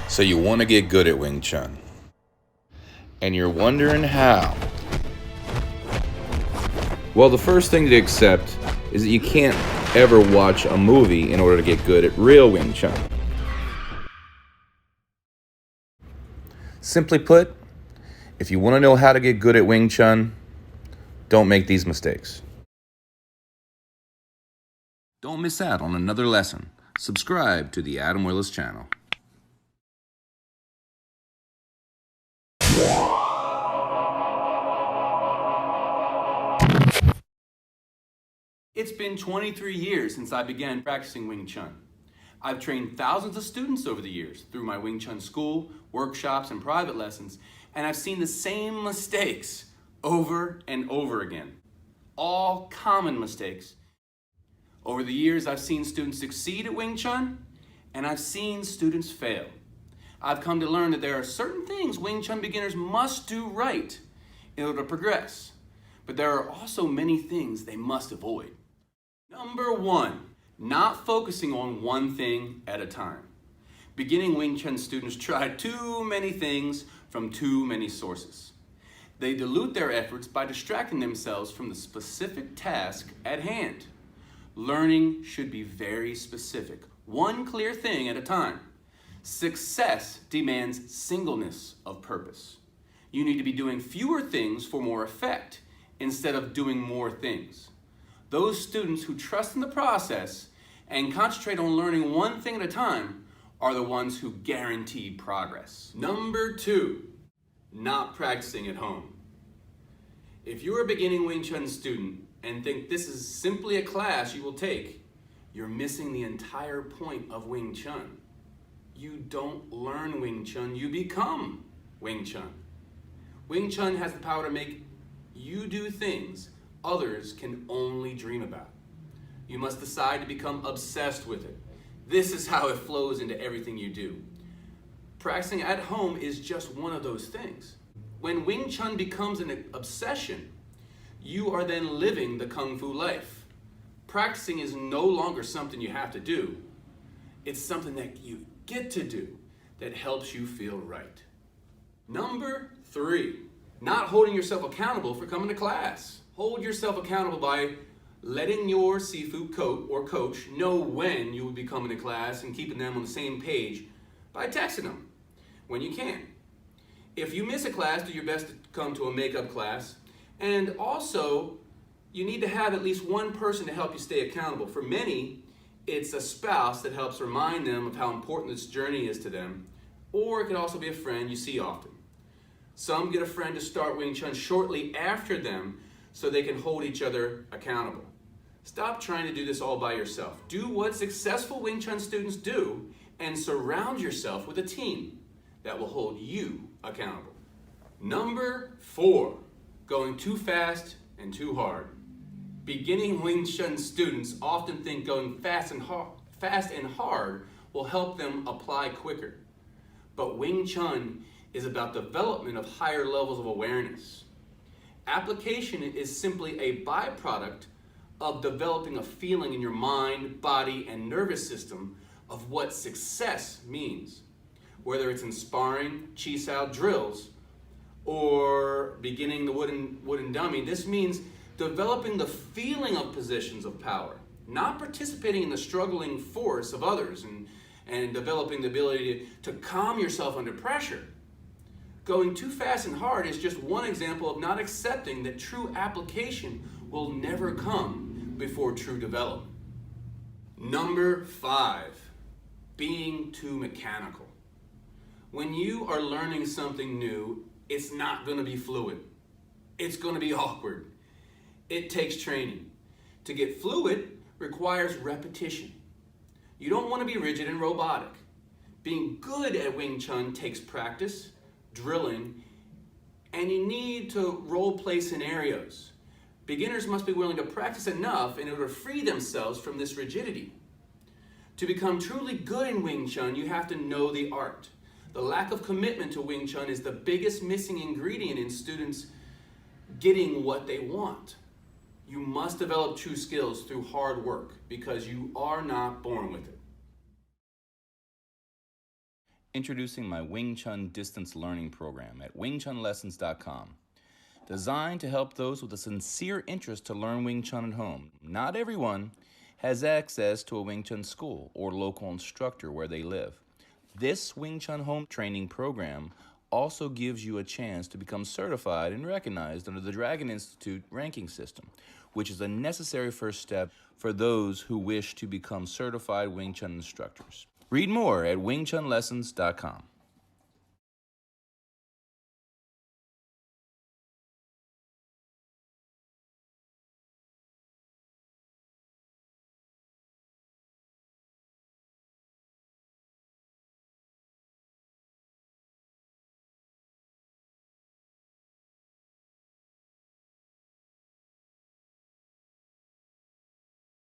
So you want to get good at Wing Chun, and you're wondering how. Well, the first thing to accept is that you can't ever watch a movie in order to get good at real Wing Chun. Simply put, if you want to know how to get good at Wing Chun, don't make these mistakes. Don't miss out on another lesson. Subscribe to the Adam Williss channel. It's been 23 years since I began practicing Wing Chun. I've trained thousands of students over the years through my Wing Chun school, workshops, and private lessons, and I've seen the same mistakes over and over again. All common mistakes. Over the years, I've seen students succeed at Wing Chun, and I've seen students fail. I've come to learn that there are certain things Wing Chun beginners must do right in order to progress, but there are also many things they must avoid. Number one, not focusing on one thing at a time. Beginning Wing Chun students try too many things from too many sources. They dilute their efforts by distracting themselves from the specific task at hand. Learning should be very specific, one clear thing at a time. Success demands singleness of purpose. You need to be doing fewer things for more effect instead of doing more things. Those students who trust in the process and concentrate on learning one thing at a time are the ones who guarantee progress. Number two, not practicing at home. If you're a beginning Wing Chun student and think this is simply a class you will take, you're missing the entire point of Wing Chun. You don't learn Wing Chun, you become Wing Chun. Wing Chun has the power to make you do things others can only dream about. You must decide to become obsessed with it. This is how it flows into everything you do. Practicing at home is just one of those things. When Wing Chun becomes an obsession, you are then living the Kung Fu life. Practicing is no longer something you have to do. It's something that you get to do that helps you feel right. Number three, not holding yourself accountable for coming to class. Hold yourself accountable by letting your Sifu coach know when you will be coming to class and keeping them on the same page by texting them when you can. If you miss a class, do your best to come to a makeup class. And also, you need to have at least one person to help you stay accountable. For many, it's a spouse that helps remind them of how important this journey is to them. Or it could also be a friend you see often. Some get a friend to start Wing Chun shortly after them so they can hold each other accountable. Stop trying to do this all by yourself. Do what successful Wing Chun students do and surround yourself with a team that will hold you accountable. Number four, going too fast and too hard. Beginning Wing Chun students often think going fast and hard will help them apply quicker. But Wing Chun is about development of higher levels of awareness. Application is simply a byproduct of developing a feeling in your mind, body, and nervous system of what success means. Whether it's in sparring, chi-sao drills, or beginning the wooden dummy, this means developing the feeling of positions of power, not participating in the struggling force of others and developing the ability to calm yourself under pressure. Going too fast and hard is just one example of not accepting that true application will never come before true development. Number five, being too mechanical. When you are learning something new, it's not going to be fluid. It's going to be awkward. It takes training. To get fluid requires repetition. You don't want to be rigid and robotic. Being good at Wing Chun takes practice, drilling, and you need to role play scenarios. Beginners must be willing to practice enough in order to free themselves from this rigidity. To become truly good in Wing Chun, you have to know the art. The lack of commitment to Wing Chun is the biggest missing ingredient in students getting what they want. You must develop true skills through hard work because you are not born with it. Introducing my Wing Chun distance learning program at wingchunlessons.com. Designed to help those with a sincere interest to learn Wing Chun at home. Not everyone has access to a Wing Chun school or local instructor where they live. This Wing Chun home training program also gives you a chance to become certified and recognized under the Dragon Institute ranking system, which is a necessary first step for those who wish to become certified Wing Chun instructors. Read more at wingchunlessons.com.